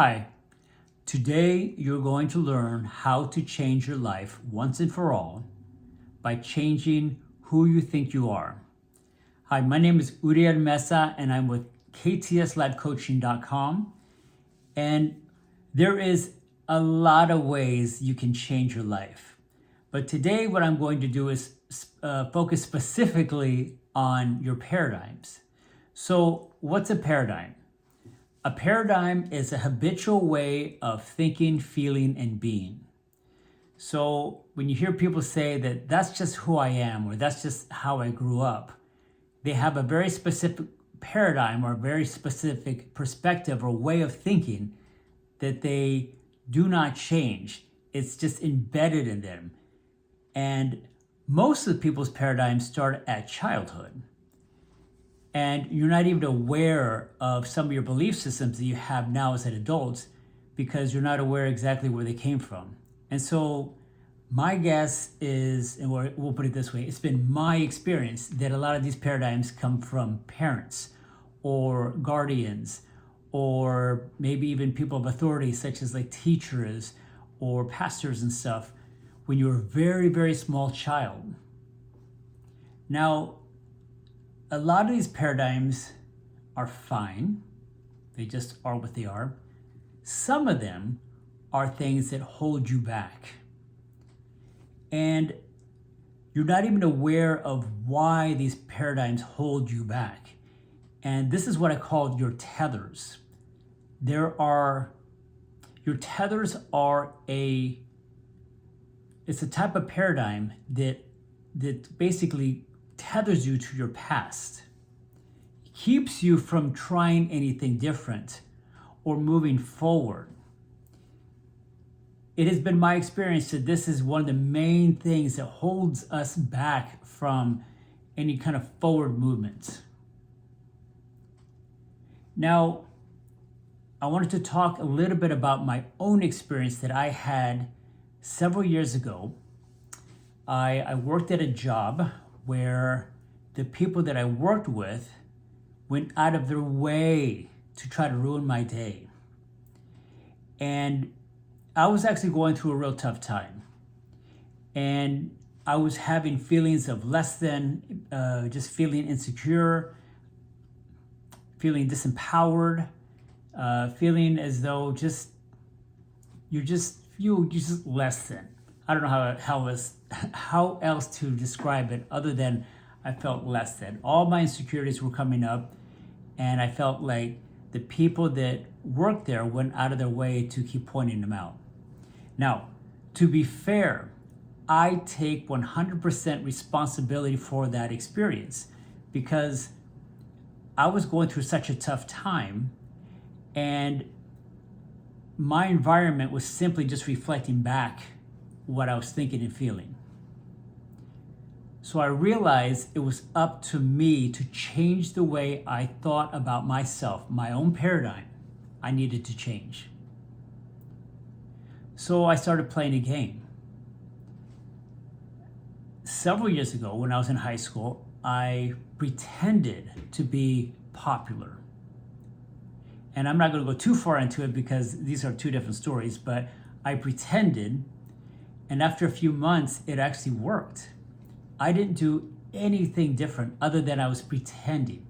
Hi, today you're going to learn how to change your life once and for all by changing who you think you are. Hi, my name is Uriel Mesa and I'm with KTSLifeCoaching.com. And there is a lot of ways you can change your life. But today, what I'm going to do is focus specifically on your paradigms. So, what's a paradigm? A paradigm is a habitual way of thinking, feeling, and being. So when you hear people say that that's just who I am or that's just how I grew up, they have a very specific paradigm or a very specific perspective or way of thinking that they do not change. It's just embedded in them. And most of the people's paradigms start at childhood. And you're not even aware of some of your belief systems that you have now as an adult because you're not aware exactly where they came from. And so my guess is, and we'll put it this way, it's been my experience that a lot of these paradigms come from parents or guardians or maybe even people of authority such as like teachers or pastors and stuff when you were a very, very small child. Now, a lot of these paradigms are fine. They just are what they are. Some of them are things that hold you back. And you're not even aware of why these paradigms hold you back. And this is what I call your tethers. Your tethers are it's a type of paradigm that basically tethers you to your past. It keeps you from trying anything different or moving forward. It has been my experience that this is one of the main things that holds us back from any kind of forward movement. Now, I wanted to talk a little bit about my own experience that I had several years ago. I worked at a job where the people that I worked with went out of their way to try to ruin my day. And I was actually going through a real tough time. And I was having feelings of less than, just feeling insecure, feeling disempowered, feeling as though you're just less than. I don't know how else to describe it other than I felt less than. All my insecurities were coming up, and I felt like the people that worked there went out of their way to keep pointing them out. Now, to be fair, I take 100% responsibility for that experience because I was going through such a tough time, and my environment was simply just reflecting back what I was thinking and feeling. So I realized it was up to me to change the way I thought about myself, my own paradigm. I needed to change. So I started playing a game. Several years ago, when I was in high school, I pretended to be popular. And I'm not going to go too far into it because these are two different stories, but I pretended, and after a few months, it actually worked. I didn't do anything different other than I was pretending.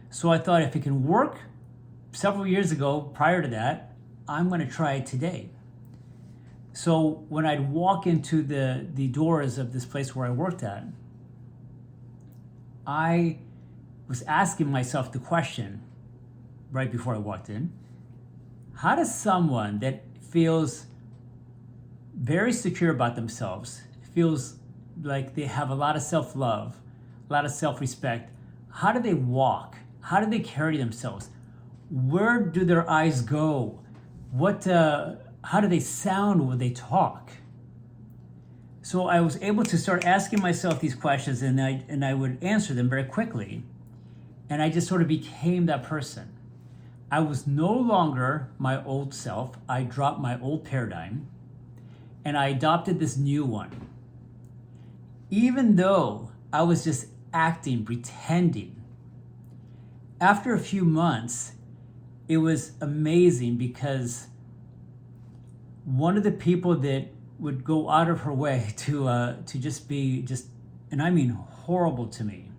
So I thought if it can work several years ago, prior to that, I'm going to try it today. So when I'd walk into the doors of this place where I worked at, I was asking myself the question right before I walked in, how does someone that feels very secure about themselves, feels like they have a lot of self-love, a lot of self-respect, how do they walk? How do they carry themselves? Where do their eyes go? How do they sound when they talk? So I was able to start asking myself these questions, and I would answer them very quickly. And I just sort of became that person. I was no longer my old self. I dropped my old paradigm and I adopted this new one. Even though I was just acting, pretending, after a few months, it was amazing because one of the people that would go out of her way to just be and I mean horrible to me,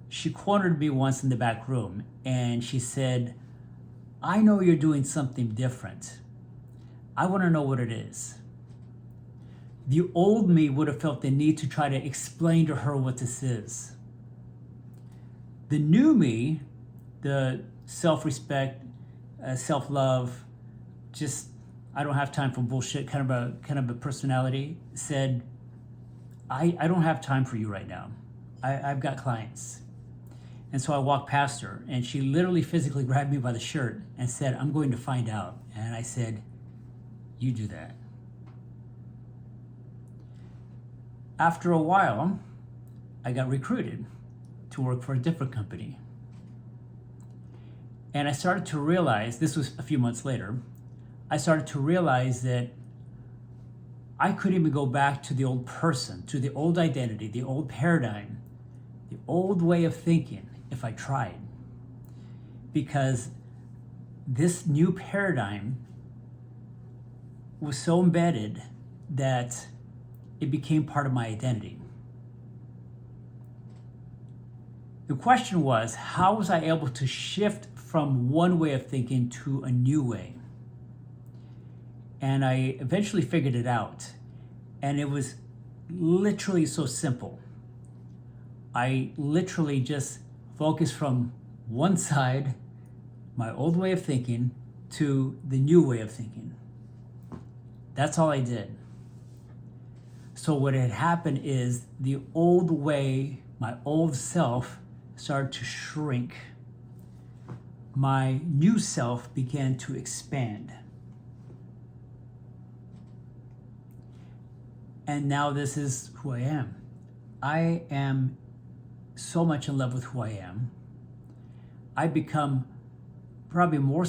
she cornered me once in the back room and she said, "I know you're doing something different. I want to know what it is." The old me would have felt the need to try to explain to her what this is. The new me, the self-respect, self-love, just I don't have time for bullshit kind of a personality, said, I don't have time for you right now. I've got clients. And so I walked past her and she literally physically grabbed me by the shirt and said, "I'm going to find out." And I said, "You do that." After a while, I got recruited to work for a different company. And I started to realize, this was a few months later, I started to realize that I couldn't even go back to the old person, to the old identity, the old paradigm, the old way of thinking if I tried. Because this new paradigm was so embedded that it became part of my identity. The question was, how was I able to shift from one way of thinking to a new way? And I eventually figured it out. And it was literally so simple. I literally just focused from one side, my old way of thinking, to the new way of thinking. That's all I did. So what had happened is the old way, my old self, started to shrink. My new self began to expand. And now this is who I am. I am so much in love with who I am. I become probably more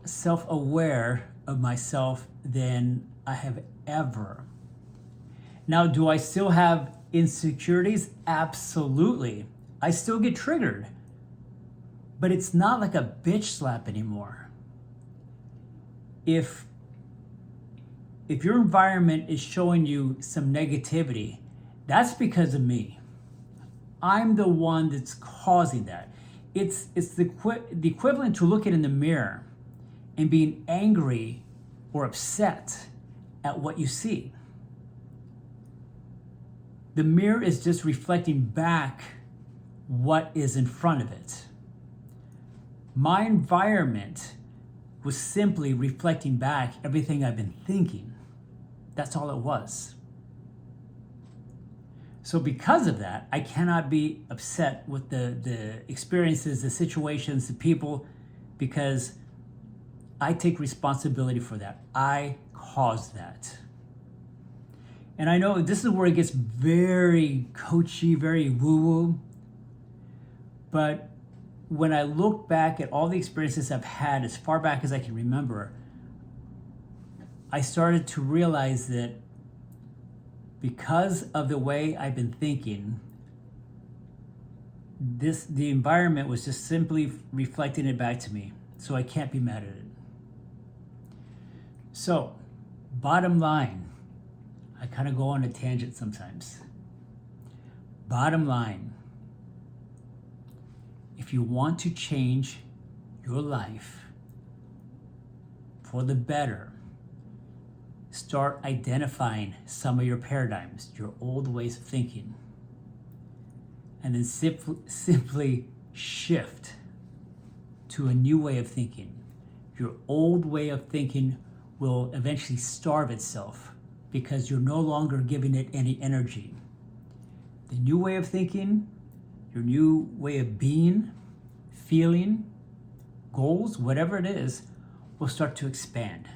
self-aware of myself than I have ever. Now, do I still have insecurities? Absolutely. I still get triggered. But it's not like a bitch slap anymore. If your environment is showing you some negativity, that's because of me. I'm the one that's causing that. It's the equivalent to looking in the mirror and being angry or upset at what you see. The mirror is just reflecting back what is in front of it. My environment was simply reflecting back everything I've been thinking. That's all it was. So because of that, I cannot be upset with the experiences, the situations, the people, because I take responsibility for that. I caused that. And I know this is where it gets very coachy, very woo-woo. But when I look back at all the experiences I've had as far back as I can remember, I started to realize that because of the way I've been thinking, the environment was just simply reflecting it back to me. So I can't be mad at it. So, bottom line, I kind of go on a tangent sometimes. Bottom line, if you want to change your life for the better, start identifying some of your paradigms, your old ways of thinking, and then simply shift to a new way of thinking. Your old way of thinking will eventually starve itself because you're no longer giving it any energy. The new way of thinking, your new way of being, feeling, goals, whatever it is, will start to expand.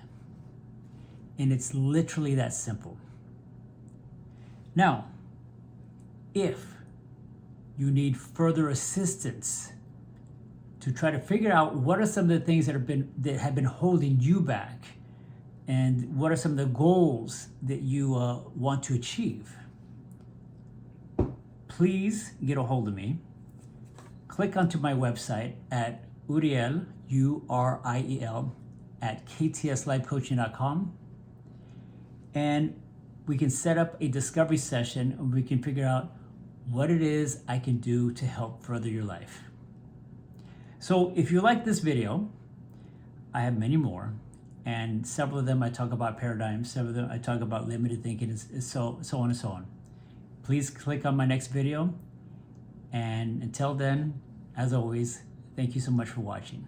And it's literally that simple. Now, if you need further assistance to try to figure out what are some of the things that have been holding you back, and what are some of the goals that you want to achieve, please get a hold of me. Click onto my website at Uriel, Uriel, at ktslifecoaching.com. And we can set up a discovery session and we can figure out what it is I can do to help further your life. So if you like this video, I have many more, and several of them I talk about paradigms, several of them I talk about limited thinking, and so on and so on. Please click on my next video, and until then, as always, thank you so much for watching.